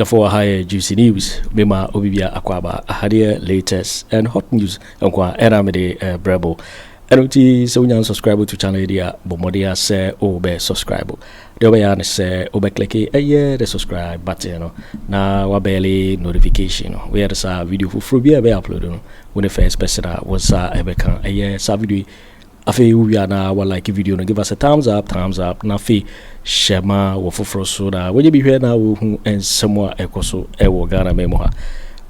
for high juicy news, Bema Obibia Akwaba, Hadia latest and hot news, and Eramede Brebo. And so you subscribe to channel idea, Bomodia say obe subscribe. The way say obe click the subscribe button. Now wabeli notification. We had a video for free be upload. When the first person was Ebeka sa video. Afi we are now like a video, give us a thumbs up. Nafi shema wofofro so da. When you be here now, and somewhere ekoso ewo Ghana memoha.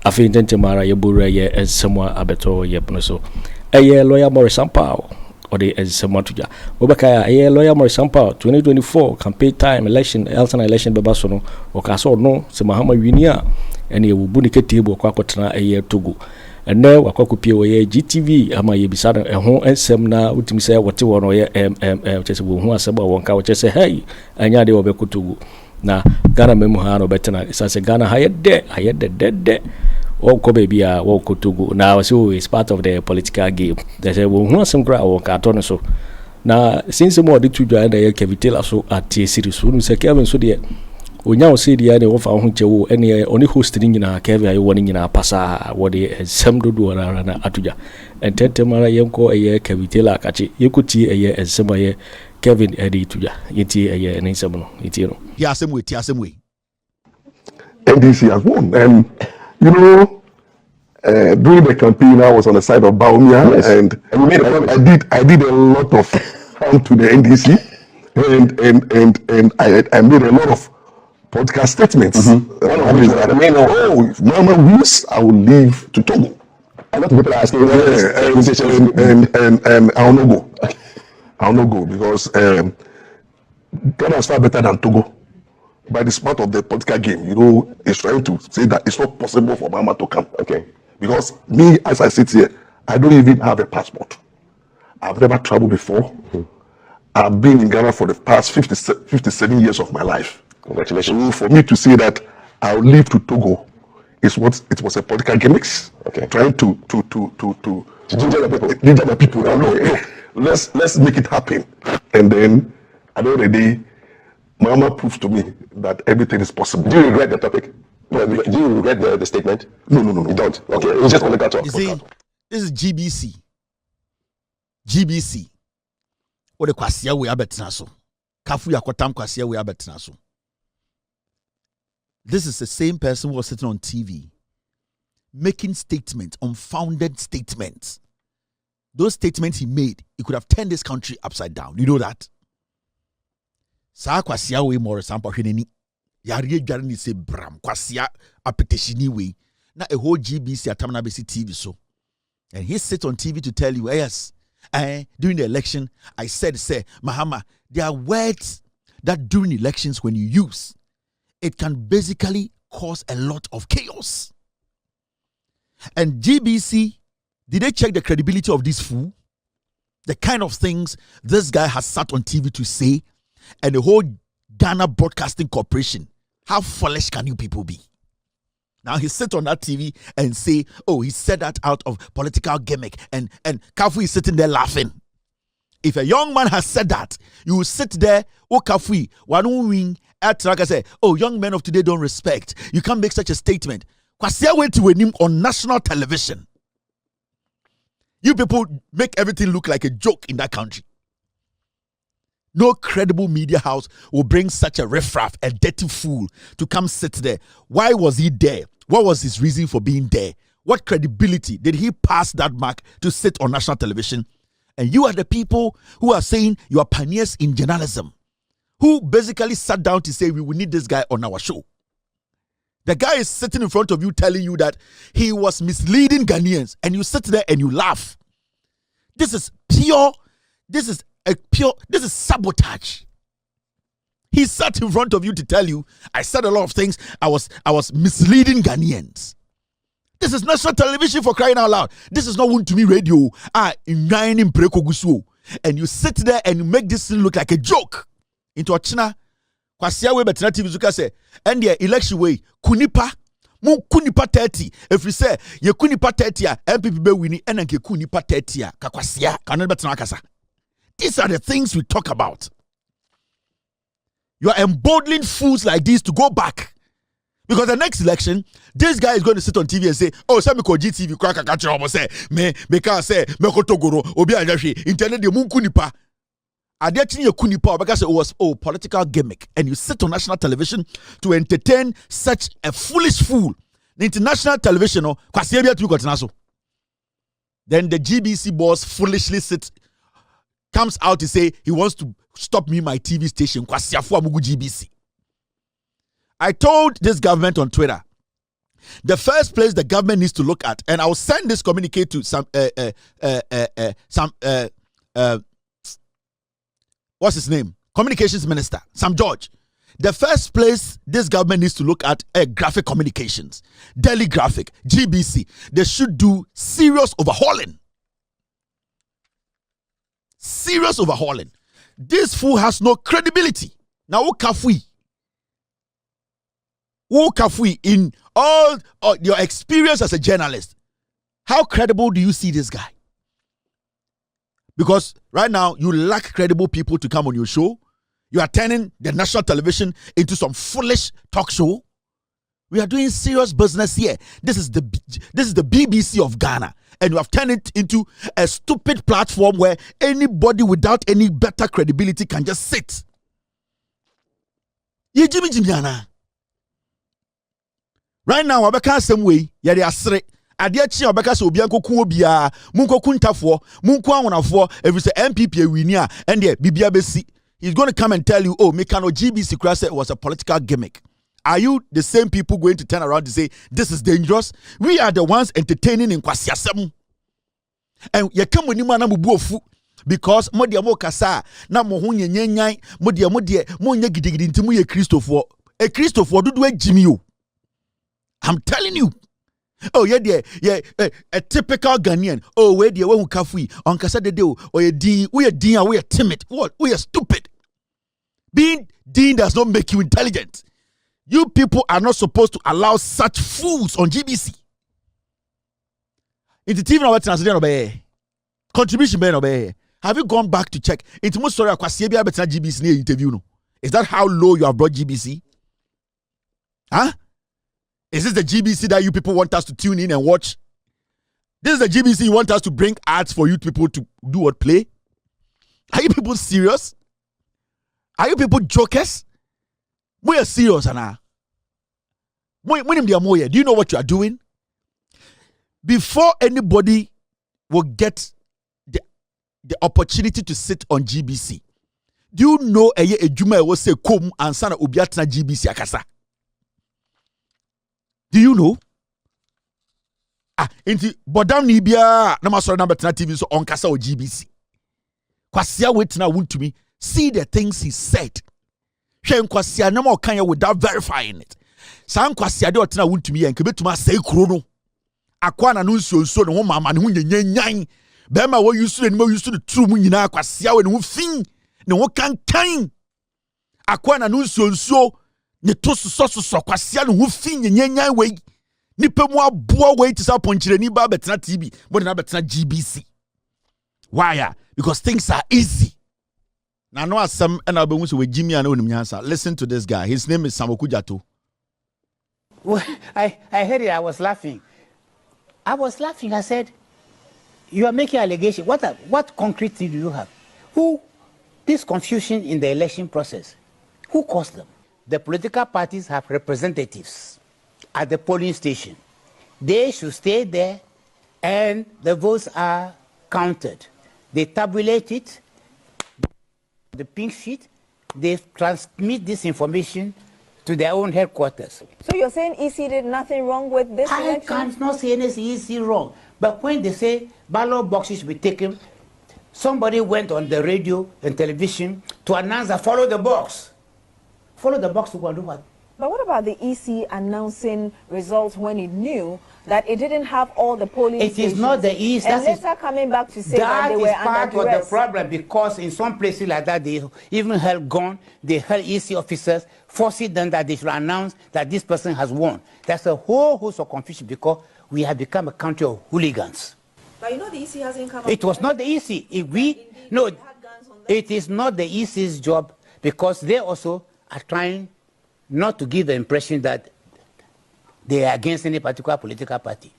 Afi intente mara yebura ye and somewhere abeto yepno lawyer Morris Ampaw or the Samatuja. Obaka lawyer Morris Ampaw 2024 campaign time election election bebasono or kaso no se Mahama Bawumia and ye wubunike table kwakotena Togo. And now Kwaku Pie GTV ama ye bisada ho ensem na utimi say wote wono ye chese wo hu aseba wonka wo chese hey anya de obekotogo na Ghana memu ha no betena say Ghana hayede or Kobebia or Kotogo. Now, so it's part of the political game. They say, well, who some crowd or carton so. Now, since the more the two join the Kevitela so at T series, who say Kevin so dear. We now see the idea of our Huncho, any only hosting in our Kevin, warning in our Passa, what they some do around Atuja. And Tentemara Yamko a year Kevitela Kachi, you could see a year as some year Kevin Eddie Tuja, Yeti a year and in some, Itino. Yasemwe. NDC has won. And you know, during the campaign, I was on the side of Bawumia, yes. and we made a promise. I did a lot of harm to the NDC, and I made a lot of podcast statements. One of which is that if Mama wins, I will leave to Togo. A lot of people are asking, and I will not go. I will not go because Ghana is far better than Togo. By the smart of the political game, you know, is trying to say that it's not possible for Mahama to come. Okay. Because me, as I sit here, I don't even have a passport. I've never traveled before. I've been in Ghana for the past 57 years of my life. Congratulations. So for me to say that I'll leave to Togo, it was a political gimmicks. Okay. Trying to ginger the people. No, let's make it happen. And then at the end of the day, Mahama proves to me that everything is possible. Do you regret the topic? Do you regret the statement? No. You don't? Okay, it's just political talk. You see, this is GBC. What the kwasia we abetna so. Kafu yakotam kwasia we abetna so. This is the same person who was sitting on TV making statements, unfounded statements. Those statements he made, he could have turned this country upside down. You know that? Sa kwasia we more sample hweneni yare dware ni se bram kwasia apeteshini we na a whole GBC atamna besi TV so, and he sit on TV to tell you yes during the election I said say Mahama, there are words that during elections when you use it can basically cause a lot of chaos. And GBC, did they check the credibility of this fool? The kind of things this guy has sat on TV to say. And the whole Ghana Broadcasting Corporation, how foolish can you people be? Now he sit on that TV and say, oh, he said that out of political gimmick, and Kafu is sitting there laughing. If a young man has said that, you will sit there, oh Kafu, one wing, Atta say, oh, young men of today don't respect. You can't make such a statement. Kwasia went to him on national television. You people make everything look like a joke in that country. No credible media house will bring such a riffraff, a dirty fool, to come sit there. Why was he there? What was his reason for being there? What credibility did he pass that mark to sit on national television? And you are the people who are saying you are pioneers in journalism, who basically sat down to say we will need this guy on our show. The guy is sitting in front of you telling you that he was misleading Ghanaians, and you sit there and you laugh. This is sabotage. He sat in front of you to tell you, I said a lot of things. I was misleading Ghanaians. This is national television, for crying out loud. This is not one to me radio. And you sit there and you make this thing look like a joke. Into a china, kwasia we betina TV zuka say, and the election way, kunipa, mu kunipa 30. If you say, ye kunipa 30 ya, MPP be winning, and ke kunipa 30 ya, kakwasia, kanon betina kasa. These are the things we talk about. You are emboldening fools like this to go back. Because the next election, this guy is going to sit on TV and say, "Oh, Sammy GTV crack a catch almost say me can't say me kotogoro obi anjashi internet de munkunipa." Adetini kunipa because it was political gimmick, and you sit on national television to entertain such a foolish fool. The international television, then the GBC boss foolishly comes out to say he wants to stop me my TV station. GBC. I told this government on Twitter, the first place the government needs to look at, and I'll send this communique to what's his name? Communications Minister, Sam George. The first place this government needs to look at graphic communications, Daily Graphic, GBC. They should do serious overhauling. Serious overhauling. This fool has no credibility. Now, who kafui in all your experience as a journalist? How credible do you see this guy? Because right now, you lack credible people to come on your show. You are turning the national television into some foolish talk show. We are doing serious business here. This is the BBC of Ghana. And you have turned it into a stupid platform where anybody without any better credibility can just sit. Right now, Wabeka same way, yari asare. Adiachi Wabeka so obianko ku obia, munko kuntafo, munko anwonafo, if it's MPP winia, and the bibia besi. He's going to come and tell you, oh, Mekano GBC Krasa was a political gimmick. Are you the same people going to turn around to say, this is dangerous? We are the ones entertaining in Kwasiasem. And you come with Nimana Mubuofu because Modia Mokasa, na Mohunye Nyai, Modia Monya Gidigidintimu ye Christopher. A Christopher do a Jimmy. I'm telling you. Oh, yeah, a typical Ghanaian. Oh, where the one kafui on Casa de Deo, or we are timid. What? We are stupid. Being dean does not make you intelligent. You people are not supposed to allow such fools on GBC. In the TV, contribution, have you gone back to check? It's most sorry, GBC interview. Is that how low you have brought GBC? Huh? Is this the GBC that you people want us to tune in and watch? This is the GBC you want us to bring ads for you people to do what play? Are you people serious? Are you people jokers? We are serious, Anna. Do you know what you are doing? Before anybody will get the opportunity to sit on GBC, do you know a Juma will say come and sana ubiatna GBC akasa? Do you know? Inti bodam ni bia na masoro na betna TV so on kasa o GBC. Kwasia wetina won to me. See the things he said. Hwen kwasia na ma kan ya without verifying it. San kwasia de otina won to me en kebetuma say kuro no. Akwa na no nsuonsuo ne ho mama ne ho nyanyan. Be ma wo yusu ne mo yusu the true mu nyina kwasia we ne ho fin ne ho kankan. Akwa na no nsuonsuo ne to so kwasia ne ho fin nyanyan we. Nipa mu aboa we ti sa ponchire ni ba betena TV, but na betena GBC. Why? Because things are easy. Now no asem and I'll so with Jimmy and Onimyansa. Listen to this guy. His name is Samoku Jato. Well, I heard it. I was laughing. I said, you are making allegations. What concrete do you have? This confusion in the election process, who caused them? The political parties have representatives at the polling station. They should stay there and the votes are counted. They tabulate it, the pink sheet, they transmit this information to their own headquarters. So you're saying EC did nothing wrong with this election? I cannot say anything EC wrong. But when they say ballot boxes will be taken, somebody went on the radio and television to announce that follow the box. Follow the box to go and do what? But what about the EC announcing results when it knew that it didn't have all the polling stations? It is not the EC. And later coming back to say that they were under duress. That is part of the problem, because in some places like that, they even held gun, they held EC officers, forcing them that they should announce that this person has won. That's a whole host of confusion because we have become a country of hooligans. But you know the EC hasn't come up. It was not the EC. It is not the EC's job, because they also are trying not to give the impression that they are against any particular political party.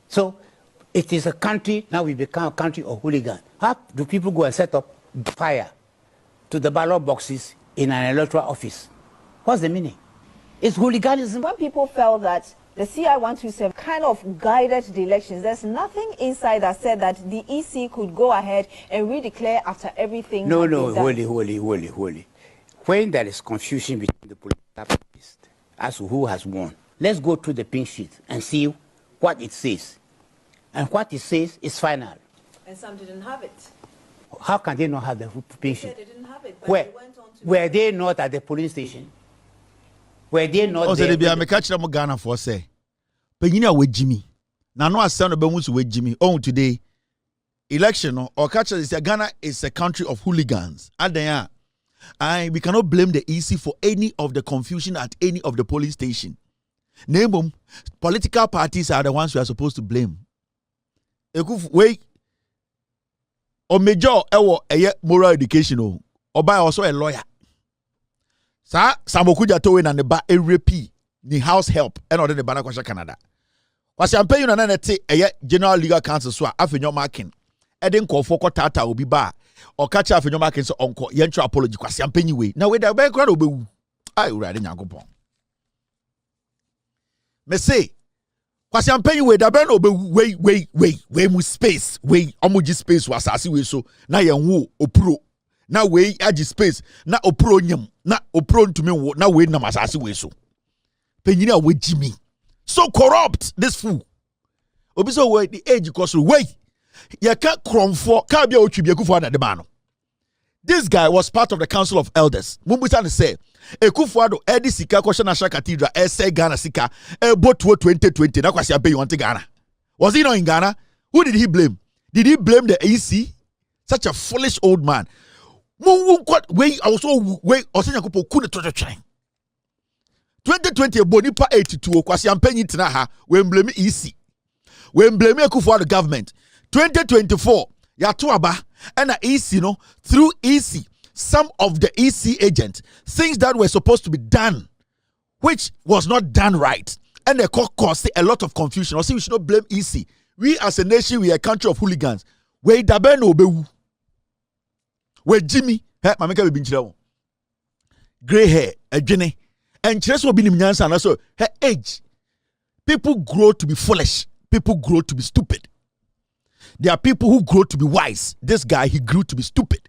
So it is a country, now we become a country of hooligans. How do people go and set up fire to the ballot boxes in an electoral office? What's the meaning? It's hooliganism. When people felt that the CI-127 kind of guided the elections, there's nothing inside that said that the EC could go ahead and redeclare after everything. No, holy. When there is confusion between the political parties as to who has won, let's go through the pink sheet and see what it says. And what it says is final. And some didn't have it. How can they not have the pink sheet? They didn't have it, but Where? they went on to Were they not at the polling station? Were they not there? there? They be catch them Ghana for say. Penyina with Jimmy. Now no asem no be with Jimmy. Oh today election or catch is Ghana is a country of hooligans. And we cannot blame the EC for any of the confusion at any of the polling station. Name them, political parties are the ones we are supposed to blame. Wait. Or major moral education or by also a lawyer. Sa Samokuja to win and the ba a repeat the house help and order the Banakwasha Canada. Was Ampaw a general legal counsel so Afenyo Markins. Eden call for Tata will be bar or catch Afenyo Markins uncle Yentra apology because Ampaw way. Now with the background will be I read in Yakupon. Me say kwasi Ampaw way da ben obe way mu space way omoji space was asase we so na ye wo opro na we agi space na opro nyam na opro ntumi wo na we na asase we so penyina we jimi so corrupt this fool obi so we the age cause way ye ka kromfo ka bia otwi bia Akufo Addo de ba no. This guy was part of the Council of Elders. Mumbusa say Akufo Addo edi sika kwasha National Cathedral say Ghana sika boat 2020 na kwasi Ampaw want Ghana. Was he not in Ghana? Who did he blame? Did he blame the EC? Such a foolish old man. Wait, also wait, Osenya Kupo could to train. 2020 bonipa 82 kwasi Ampaw yitina ha we blame EC. We blame Akufo Addo government. 2024 Yato aba and the EC no through EC some of the EC agents things that were supposed to be done which was not done right and the court caused a lot of confusion. Also we should not blame EC. We as a nation we are a country of hooligans. We dabe no bewu. We Jimmy mameka be binchira gray hair adwene and chires will be nim nyansa na so her age. People grow to be foolish. People grow to be stupid. There are people who grow to be wise. This guy, he grew to be stupid.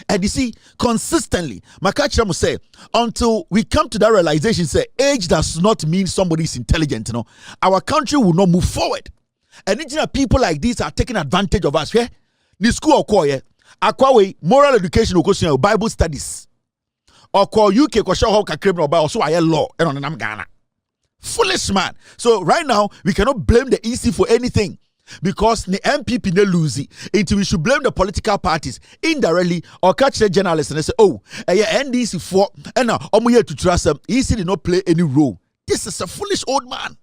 And you see, consistently, Makachiram will say, until we come to that realization, say, age does not mean somebody is intelligent. You know? Our country will not move forward. And people like this are taking advantage of us. Yeah? The school or call, Akwawe, moral education, or Bible studies. Or call UK, or criminal, or also I law, and on Ghana. Foolish man. So right now, we cannot blame the EC for anything. Because the MPP ne lose it, we should blame the political parties indirectly or catch the journalists and they say, oh, NDC for and now I'm here to trust them. EC did not play any role. This is a foolish old man.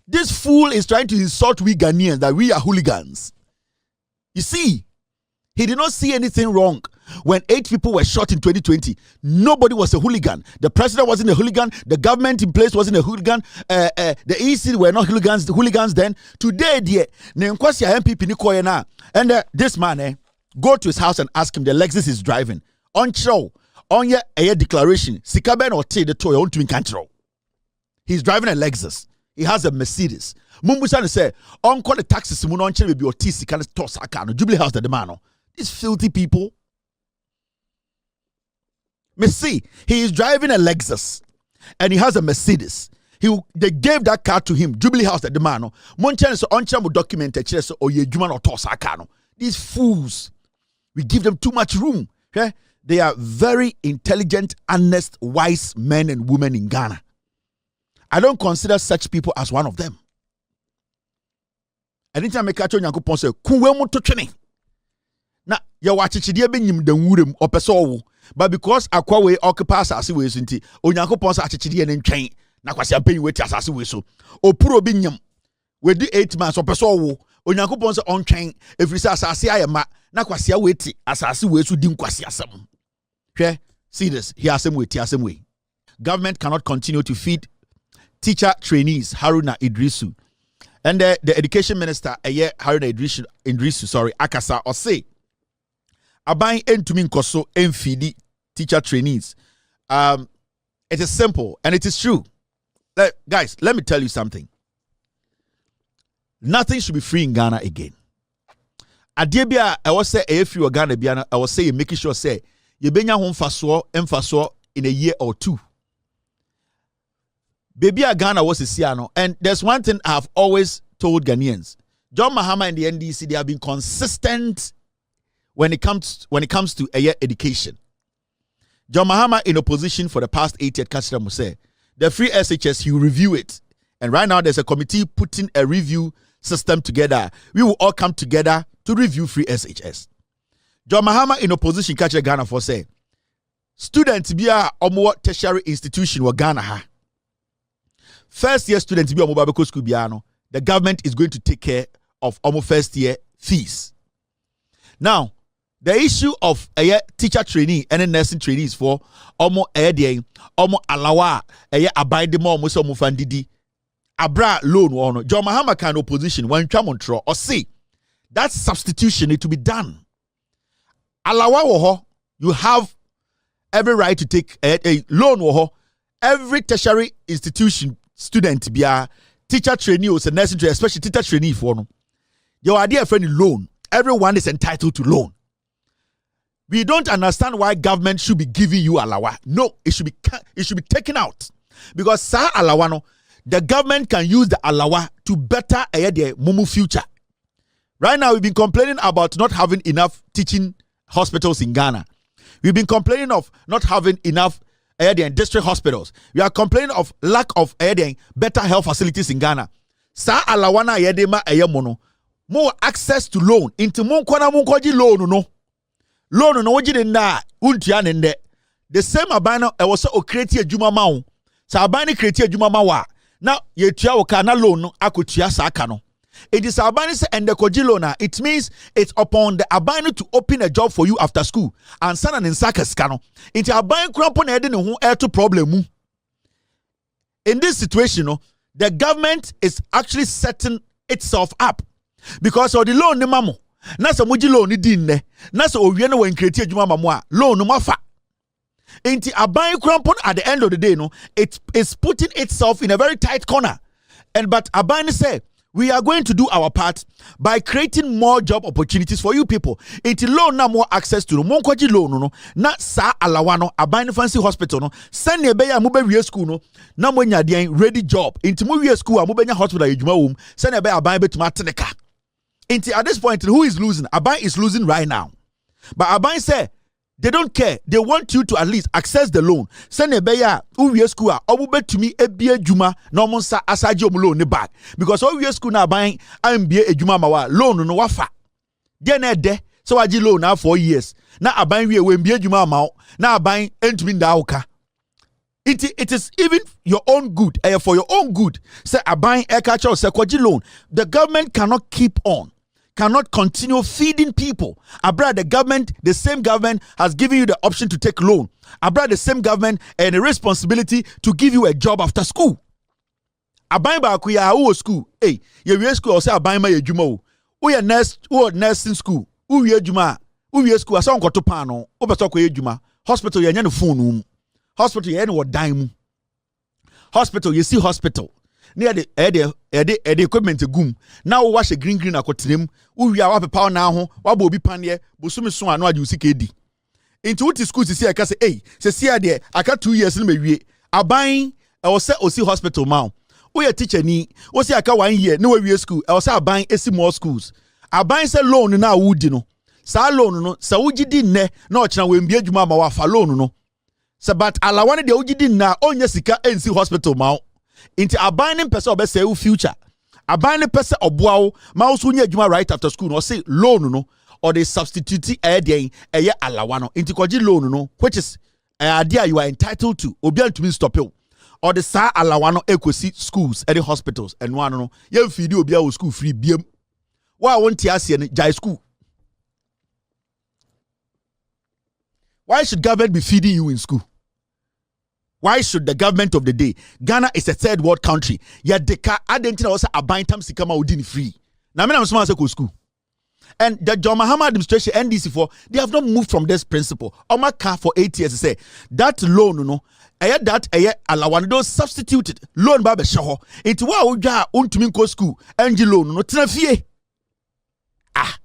This fool is trying to insult we Ghanaians that we are hooligans. You see, he did not see anything wrong. When 8 people were shot in 2020, nobody was a hooligan. The president wasn't a hooligan. The government in place wasn't a hooligan. The EC were not hooligans then. Today, dear, MPP and this man, go to his house and ask him the Lexus is driving. On show, on your declaration, Sikaben or T the toy on twin control. He's driving a Lexus. He has a Mercedes. Mumbusan say, on call the taxi Simon on Cherry be or T Sikana Tosakano, Jubilee House the demano. These filthy people. Me see, he is driving a Lexus and he has a Mercedes. They gave that car to him, Jubilee House at the man. Monchen so on documented so or ye Juman or Tosakano. These fools, we give them too much room. Okay? They are very intelligent, honest, wise men and women in Ghana. I don't consider such people as one of them. Anytime I catch on Yankupon say, Kuwemo to training. Na ya wachichidie be nyim dan wurem opeso wo but because Akwawe occupies asase we so nti Onyankopon sa achichidie ne ntwen na kwase Ampaw we ti asase we so opuro bi nyam we di 8 months opeso wo Onyankopon sa ontwen efiri sa asase ayema na kwasia weti asase we so di nkwasi asem. Hwe, see this, here asem we. Government cannot continue to feed teacher trainees Haruna Idrisu. And the education minister, Haruna Idrisu, Akasa, or say, Aban entumi nkoso enfidi teacher trainees. It is simple and it is true. Guys, let me tell you something. Nothing should be free in Ghana again. Adebia, I was say if you are Ghana biana, I was say making sure say you benya home faso in a year or two. Baby Ghana was a Siano, and there's one thing I've always told Ghanaians. John Mahama and the NDC, they have been consistent when it comes to education. John Mahama in opposition for the past 8 years, Kastra Muse, the free SHS, he will review it. And right now there's a committee putting a review system together. We will all come together to review free SHS. John Mahama in opposition, Kastra Ghana for say, students be a omo tertiary institution wa Ghana ha. First year students be omo babeko school biano. The government is going to take care of almost first year fees. Now, the issue of a teacher trainee and a nursing trainees for almost alawa abide more fandidi abra loan one. John Mahama kind of opposition when Tramontro or say that substitution need to be done. Alawa woho, you have every right to take a loan woho. Every tertiary institution student be a teacher trainee or nursing trainee, especially teacher trainee for no. Your idea friend loan. Everyone is entitled to loan. We don't understand why government should be giving you alawa. No, it should be taken out. Because sa alawa no, the government can use the alawa to better their mumu future. Right now, we've been complaining about not having enough teaching hospitals in Ghana. We've been complaining of not having enough district hospitals. We are complaining of lack of better health facilities in Ghana. Sa alawana yedema mono. More access to loan. Into mon kwana mon koji loan no. Loan no wajide na untia nende. The same abano e was so create a juma maun. Sa abani create a juma mawa. Now ye tia waka na loan no akutia sa aka no. It is abani se and the koji loan. It means it's upon the abani to open a job for you after school. And sana ninsaka skano. Into abani krampo na ede ne ho air to problem. In this situation, no, the government is actually setting itself up. Because of the loan ni mamo. Nasa muji loan ni dinne. Nasa owiene wa inkreti adwuma mamo loan no mafa. Inti aban krampon at the end of the day no, it is putting itself in a very tight corner. But aban say we are going to do our part by creating more job opportunities for you people. Inti loan na more access to no monkoji loan no na sa alawano aban fancy hospital no send be ya mube wie school no na mo nya den ready job. Inti mo wie school a mo benya hospital adwuma wom send be aban betuma teneka. At this point, who is losing? Aban is losing right now. But Aban say they don't care. They want you to at least access the loan. Send a beya uwe school obube to me ebie juma no monsa asaji loan ne back. Because uwe school na Aban ambie ejuma mawa loan no wafa. Then de so aji loan now 4 years. Na Aban we mbie juma ma na Aban entumi nda oka. It is even your own good. For your own good. Say Aban ekacho say kwaji loan. The government cannot keep on. Cannot continue feeding people. Abra, the government, the same government has given you the option to take loan. Abra, the same government and the responsibility to give you a job after school. Aban ba kuya wo school. Hey, ye school say aban ma ye juma o. Wo nursing school. Wo ye juma. Wo school asa onkoto pan no. Wo beso ko ye juma. Hospital ye nya no phone mu. Hospital ye no dan mu. Hospital you see hospital. Near the equipment gum. Now wash a green akotrem. We are up a power now. Wabo be panye. Busumi so anu adi usikedi. Into what school to see I can say, hey, say there. I got 2 years in me. I buying. I was set Osi hospital now. We a teacher ni. O say I got 1 year. No way school. I was buying AC more schools. I buying say loan na wood no. Sa loan no. Sa uji di ne. No chana we mbie juma ma wa fa loan no. Sa but alawane de uji di na onye sika NC hospital ma. Into abaning person obese u future. Abaning person obuao ma usu nye juma right after school no say loan no or they substitute eye alawano into koji loan no which is idea you are entitled to obian to me stop you or the sa alawano equity schools any hospitals and one no ye feed obia school free biem wa won ti ase ne jai school Why should government be feeding you in school? Why should the government of the day? Ghana is a third world country. Yet the car identity also a bind time sikama udin free. Now I'm smart to school. And the John Mahama administration NDC4, they have not moved from this principle. Oma car for 8 years say that loan, you know, that alawan those substituted loan ba be show. Into wa uja untumi ko school NG loan no tena fie. Ah.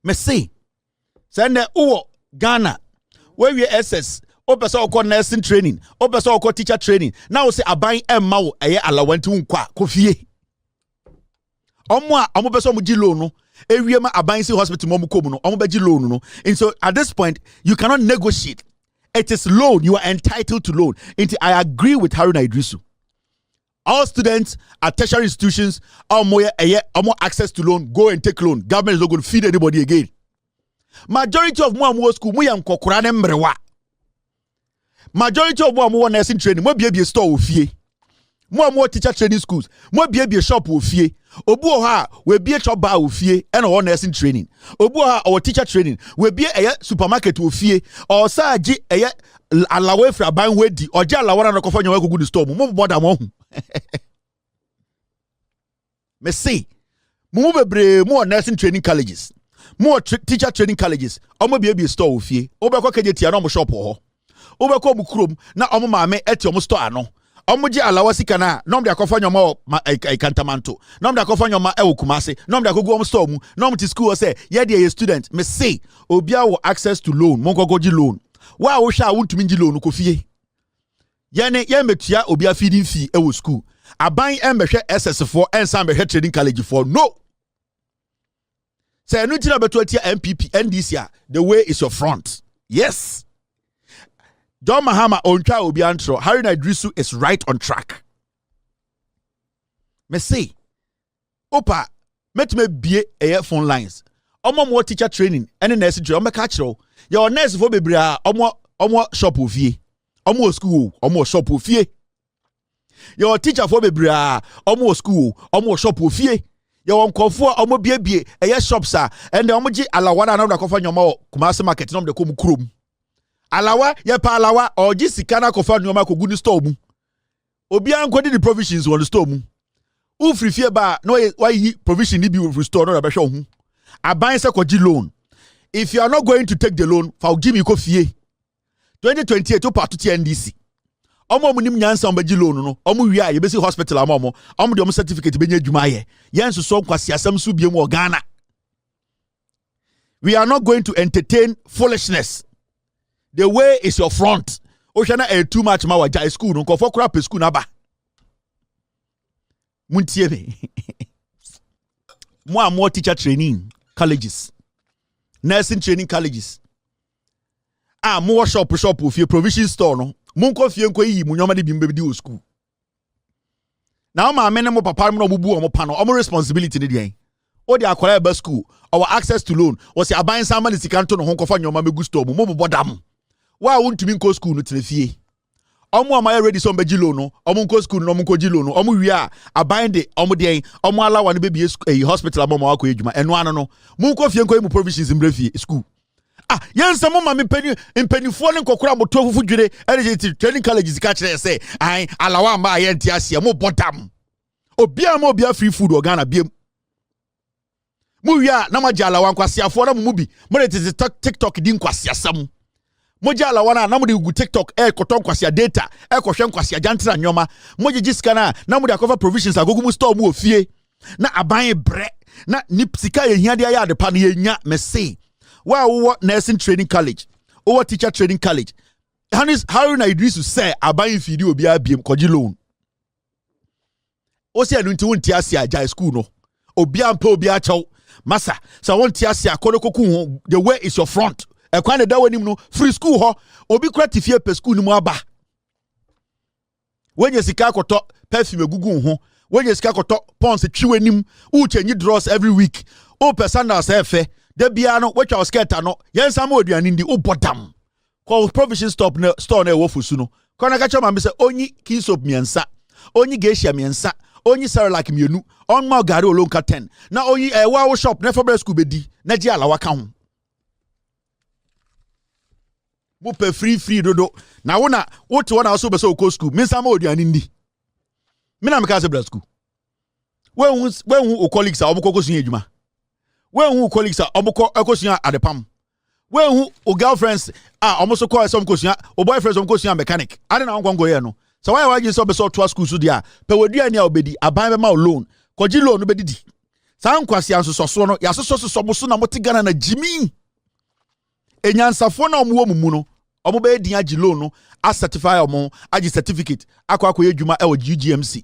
Me say send the Ghana where we SS Hopeson Adorye nursing training, Hopeson Adorye teacher training. Now say aban emma wo eye alawanti nkwa kofie. Omo a omo beso omo gi loan no, ewie ma aban si hospital mo kom no, omo be gi loan no. And so at this point you cannot negotiate. It is loan, you are entitled to loan. And I agree with Haruna Idrisu. All students at tertiary institutions omo access to loan, go and take loan. Government is not going to feed anybody again. Majority of mo school mo yam kokora ne mrewa. Majority of more nursing training, more be a store of fee. More teacher training schools, more be a shop of fee. Obuha will be a shop bar of fee and all nursing training. Obuha or teacher training will be a supermarket of fee or saji a lawe for a buying wedi or jala one and a coffin your good store. More than me say, more nursing training colleges, more teacher training colleges, or maybe a store of fee. Obako kejeti no shop or. Obeko bukrum na omo maame eti omo store ano omo ji alawasi kana nom de akofa nyoma kantamanto nom de akofa nyoma Kumase nom de akogu omo store mu nom ti school say ye de student me say obia wo access to loan mon gogoji loan wa wo hwa wontumi ngi loan ko fie ye ne ye metua obia feeding fee e school aban embehwe SS4 ensan behwe trading college for no say no ti na beto atia MPP NDC the way is your front. Yes. John Mahama ontwa obi antro Haruna Idrisu is right on track. Me say opa metme bie phone lines. Omo mo teacher training and nurse training. Omo ka kire your nurse for bebre a omo shop ofie. Omo school, omo shop ofie. Your teacher for bebre a omo school, omo shop ofie. Your nkofo omo bie shops a and omo gi alawana na kofa nyoma Kumase market nom de kom krom. Alawa ye pa alawa oji sikana kofa nyoma ko guni store mu obi an kwedi the provisions won the store mu ufri fie ba no why provision ni bi ufri store no be hwe hu aban se koji loan. If you are not going to take the loan for give me ko fie 2028 to part to NDC omo munim nyansa on be loan no omo wi a ye be si hospital omo de omo certificate be nya adwuma ye yen so kwasi asam su biem o Ghana. We are not going to entertain foolishness. The way is your front. Oshana too much ma waja school no kofo kura pe school na ba. Muntie me. More teacher training colleges. Nursing training colleges. More shop of your provision store no. Munko fie nko yi munyoma de bimbe di school. Now ma amene mo papa mo bubu mo pa no omo responsibility ne dey. O de akwara ba school our access to loan was aban sama ne sikanto no honkofa nyoma megu store mo bodam. Wa wontumi nko school no tenefie omo amaya ready so mbeji loan no omo nko school no omo nko ji loan no omo wi a aban de omo de omo alawa no be hospital amo akọ edwuma eno ano no mu nko fie nko mu provisions mbrefie school yensa mo ma me mpanifo ne nkokora mo tofufu dwere energy training colleges ka kire say ai alawa ma aye ntiasia mo bodam obia free food Ghana biem mu wi a na maja alawa nkwasiafo na mu bi mo de TikTok di nkwasiasam moja ala wana na mudi gu TikTok koton kwasia data kohwe kwasia jantra nyoma moje jiskana na mudi akofa provisions agogu mu store mu ofie na aban bre na nipsika ye hiade ya de pa na ye nya me say wa wo nursing training college or teacher training college Haruna Idrisu say aban fidi obi abiem koji loan o se anu nti wonti ase aja school no obi ampa obi achaw masa so wonti ase akodokoku ho the way is your front. Ekwane da wanim no free school ho obi kura tifie pe school ni mu aba wenye sika koto perfume gugu ho wenye sika koto pons twiwanim u change draws every week o person say efe da bia no watwa o skirt no yensa ma oduane ndi o bodam call provision stop no store na e wo fusu no kona ka chama me say onyi kinsop miensa onyi geisha miensa onyi sare like mienu on ma gari olonka 10 na onyi wa shop na for school bedi na ji alawa ka ho mo pe free dodo na wona wote wona so be so ko school me sama oduane ndi me na me ka se bra school when o colleagues a oboko kosun adwuma when o colleagues a oboko ekosun adepam when o girlfriends omoso call some kosun o boyfriends some kosun mechanic ade na nkwango ye no so why you so be so to school so dia pe waduane a obedi aban be ma loan koji loan no bedidi san kwase ansoso no ya soso so na motigana na jimi enyansafo na omwo mumu no omo be din agi loan no a certify omo agi certificate akwa adwuma e wo GGMC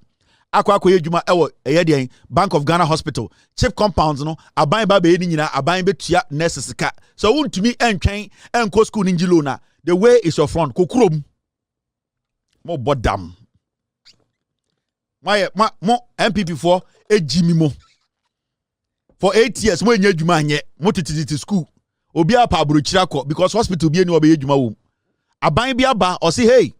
akwa adwuma e wo eyede Bank of Ghana Hospital chip compounds no aban ba be ni nyina aban betua nurses ka so wuntumi entwen enko school ni loan na the way is your front kokurom mo bodam mo MPP for ejimi mo for 8 years mo enya adwuma anye mo tititi school obi apa abrochira ko because hospital bi eni obe adwuma wo aban bi aba o say hey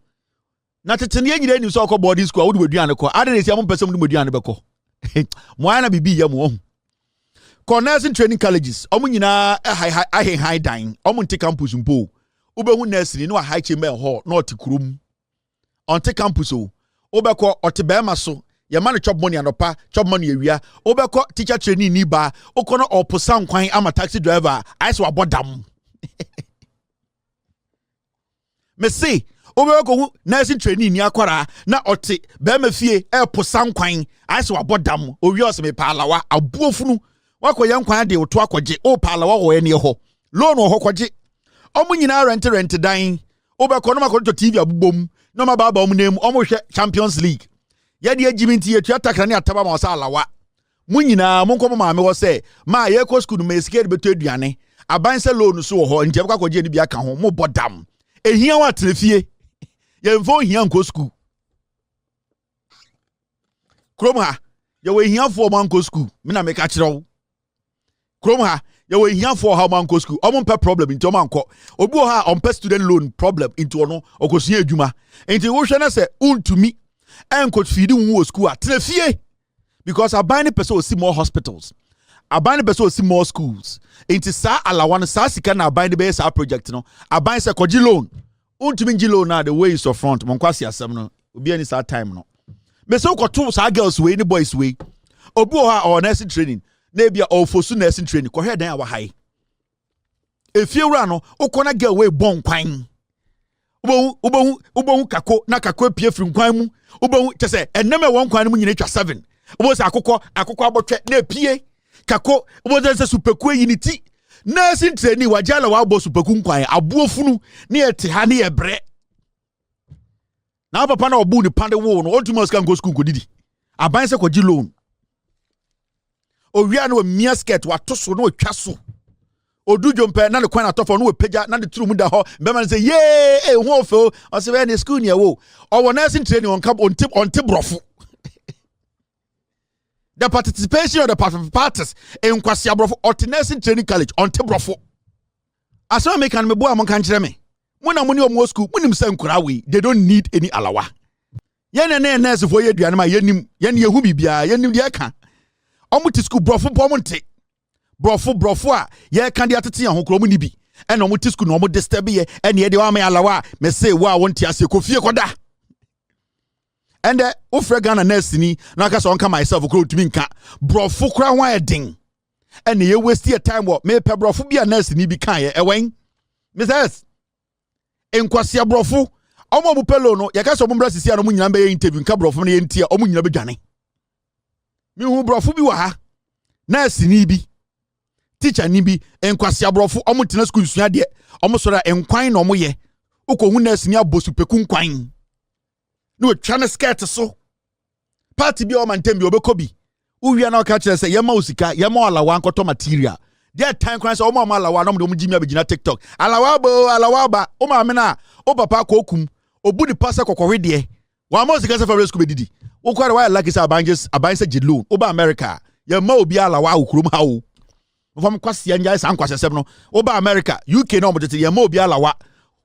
na tetene nyire ni so ko boarding school wo de waduane ko ade ne sia mo pese mo de waduane be ko mo ana bibi ya mo nursing training colleges omo nyina high dine omo nte campus mpo obehu nursery no high chamber hall not kurum onte campus o obekọ otebema so ye man chop money anopa chop money ewia obekọ teacher training ni ba okono oposan kwan ama taxi driver ice wa bodam me say obekọ nursing training ni akwara na ote bema fie posan kwan ice wa bodam owi oseme paalawa abuofunu wakoye nkwan de oto akọje o paalawa wo ene ho loan ho kọje omu nyina rent dan obekọ no makoto TV abubom no ma baba omu omu hwe Champions League yadi agiminti yetu atakra ne ataba ma osa alawa munyina monko ma me wo se ma ye ko school ma esike beto aduane aban se loan so ho nje kwa koje ni bia ka ho mo bodam ehia wa trefie ye mfo hia nko school krom ha ye we hia fo man ko school me na me ka kire wo krom ha ye we hia fo ha man ko school o pe problem into man ko obi o ha on pe student loan problem into ono okosia adwuma enti wo hwe na se untumi enko feed wo school a trefie because abani person will see more hospitals abani person will see more schools enti sa alawan sa sika na abani be sa project no abani se koji loan untumi ngi loan na the way is your front mon kwasi asem no obi ani sa time no me so ko to sa girls we ni boys we obi o ha or nursing training na bia o fosu nursing training ko he dan awa hai efiewura no ukona girl we bon kwan ubohu kako na kako pie firi kwan mu ubohu tese eneme won kwan mu nyine twa 7 ubo se akokọ abotwe na pie kako ubo se superku yiniti nursing training wajala wa bo superku kwan abuofunu ne ete ha ne ebre na papa na obu ni pande wo no ontumo ska ngo school kodidi aban se kwaji loan owia no mia skirt wa toso no twa so odu jompe na ne kwan atofo no wepeja na de turu mu da ho be man say ye ho ofo o se we na school ne wo o nursing training on cap on tip brofo the participation of the parties in kwasi abrofo or nursing training college on tip brofo aso me kan me bo amon kan kire me muna muni o school munim se nkura we they don't need any alawa yen na nurse fo ye duane ma yenim yen ye hu bibia yenim de ka omuti school brofo po omonte brofo a ye kan de atete yan ho kro mu ni bi ena omuti school no omo disturb ye ena ye de wa me alawa me say wa wonti ase kofie koda and ofre Ghana nurse ni na ka so nka myself kro tumi nka brofo kra ho edin ena ye waste your time wo me pe brofo bia nurse ni bi kan ye ewen Mrs. Enkwasi brofo omo bu pelo no ye ka so bombra sisi ano mu nyina be interview nka brofo na ye ntia omo nyina be dwane mi hu brofo bi wa ha nurse ni bi teacher ni bi enkwasi abrofo omo tena school sua de omo sora enkwan na omo ye ukohu nurse ni abosu peku nkwan no twa na skirt so party bi o mantem bi obekobi uwia na o ka kire se ye ma osika ye ma alawa nkoto material there time kwan se omo alawa na omo jimi abegina TikTok alawa ba o ma me na o papa ko okum obu di pasa kokore de wa ma osika se fa rescue bedidi wo kware wa like say abanse jidloan o ba America ye ma obi alawa okurum ha o fam kwase anya san kwase sem no wo ba America UK na omo tete ye ma obi alawa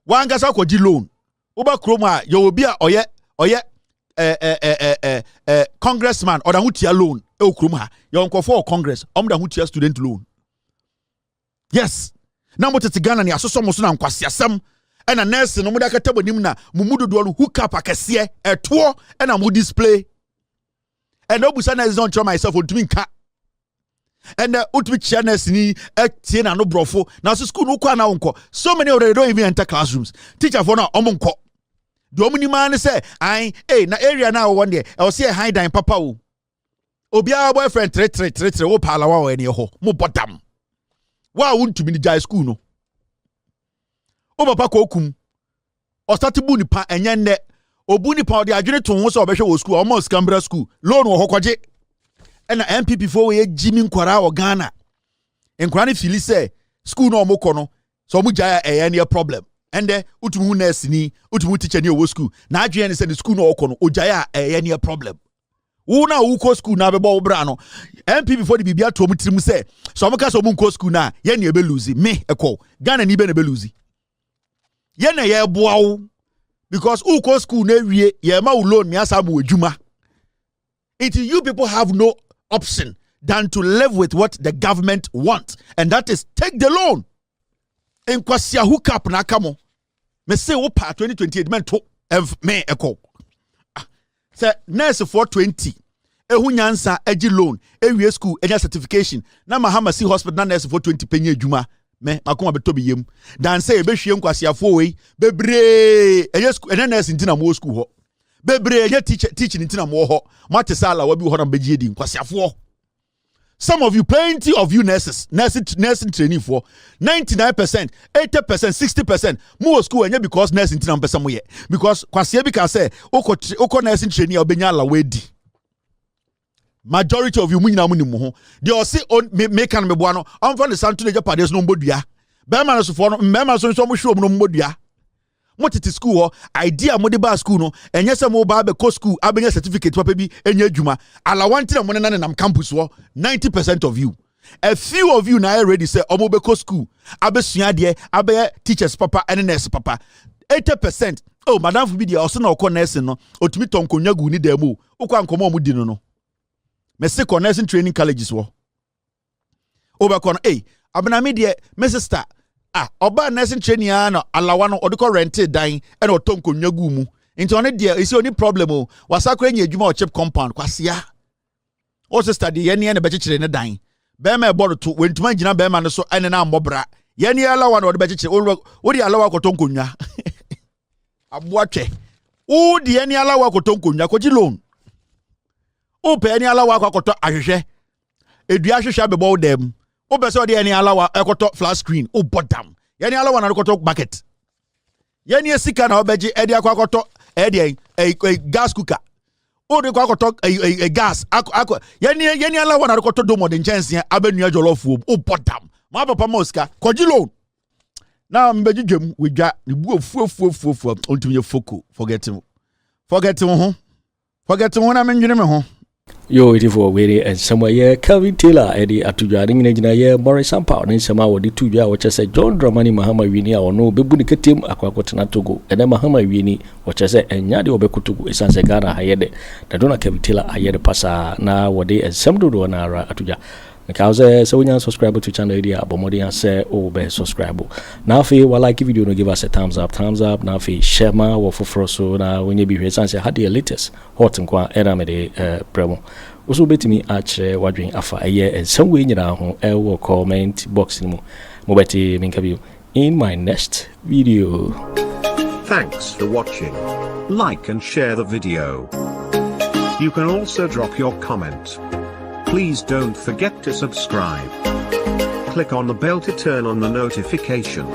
wa ngasa kwaji loan wo ba krom a ye obi a oye congressman or da hutia loan e okrum ha ye for congress da hutia student loan. Yes, na mo tete Ghana ni asoso mo so na nkwasiasem e na nurse no mo da kata bonim na mumudu do hook up akese eto e na mo display and obusa na zon try myself on nka and utwi channels ni etie na no brofo na so school no kwa na wonko so many already don't even enter classrooms teacher for na omonko the omni man say ai na area na one there I see a high dine papa o obia boyfriend tre wo pala wa ene ho mo bodam wa wontu mi ni jai school no o papa ko okum o start bu ni pa enye nne obu ni pa o de adwene to ho so obehwe wo school almost Canberra school loan wo hokoje and MPP for we Jimmy Nkwara o Ghana Nkwara ni fili say school no omoko no so mu jaya any problem and utumu nurse ni utumu teacher ni o school na adwene ni say the school no okọ no o jaya any problem wo na wo ko school na be bo bra no MPP for the bibia to mu tirim say so mo ka so mu ko school na ye na e be lose me ekọ Ghana ni be na be lose ye na ye boa wo because who ko school na wie ye ma wo loan me asa mo adwuma until you people have no option than to live with what the government wants, and that is take the loan. In kwasia hook up na kamo. Me say opa 2028 men to me echo. Say nurse 420. Ehu nyansa eji loan, ewie school, enya certification. Na Mahama si hospital na nurse 420 penye adwuma. Me makoma beto bi yem. Dan say ebehwie nkwasia fo we bebre enya school enya nurse ntina mo school ho. Bebre ye teaching intina mo ho matesala wa bi ho na begie di nkwasiafo. Some of you, plenty of you nursing training for 99%, 80%, 60% more school and because nursing intina mpesa mo ye because kwasia bi ka say oko nursing training obenya la wedi. Majority of you munyina mu ni mo ho they all say on make kan me boa no on from the santo na japades no mbodua be ma no so for no me ma so mo hwe no mbodua. Motiti school ho idea mo de ba school no enye se mo ba be ko school abenya certificate papa bi enya adwuma ala wanti na mo na nam campus ho 90% of you a few of you na already say omo be ko school abesua de abe teachers papa and nurse papa 80% oh madam fu bi de oso na okọ nurse no otumi tonkonwa gu ni da mu okwa nkomo mu di no me se ko nursing training colleges ho obekọ no abena me de me sister oba nursing training na alawa no odiko rented dan and otonko nwagu mu nti one dia isi oni problem o wasakra nya adwuma o chip compound kwasia o sister de ye ne na bekekere ne dan be ma ebodo to wentuma gina be ma no so ene na mbobra ye ne alawa no bekekere o di alawa kotonko nwa aboatwe o di ye ne alawa kotonko nwa koji loan o pe ne alawa akoto ahwehwe edua hwehwe abebo dem o be so de any alawa ekoto flat screen o bodam ye any alawa na ekoto bucket ye any sika na obeji e de akoto e de gas cooker o de akoto gas ye any alawa na ekoto do modern chance abenu jollof o bodam ma papa moska koji loan na mbeji dwem wedwa ne bu ofu ontumye foko forget ho na menwene me ho. Yo, it is for where and somewhere, yeah, Calvin Taylor, Eddie Atujaring, yeah, Morris Ampaw, and some of the 2 years, which I said, John Dramani Mahama Wini, or no, Bebunikatim, Aquacotana Togo, and then Mahama Wini, which I said, and Yadi Obekutu, is as a Ghana, Hayede, the Dona Calvin Taylor, Hayede Passa, now, what they and some do Nara Atuja. Because so when you subscribe to channel area, Bomodi say oh be subscribe. Now if you like video, give us a thumbs up. Now if you share my work for so now when you be here, say had the latest hot and kwa Aremeyaw promo. Also betimi otchere wadwin afa eye and some way nyina ho e comment box ni mo beti minkabi in my next video. Thanks for watching. Like and share the video. You can also drop your comment. Please don't forget to subscribe. Click on the bell to turn on the notification.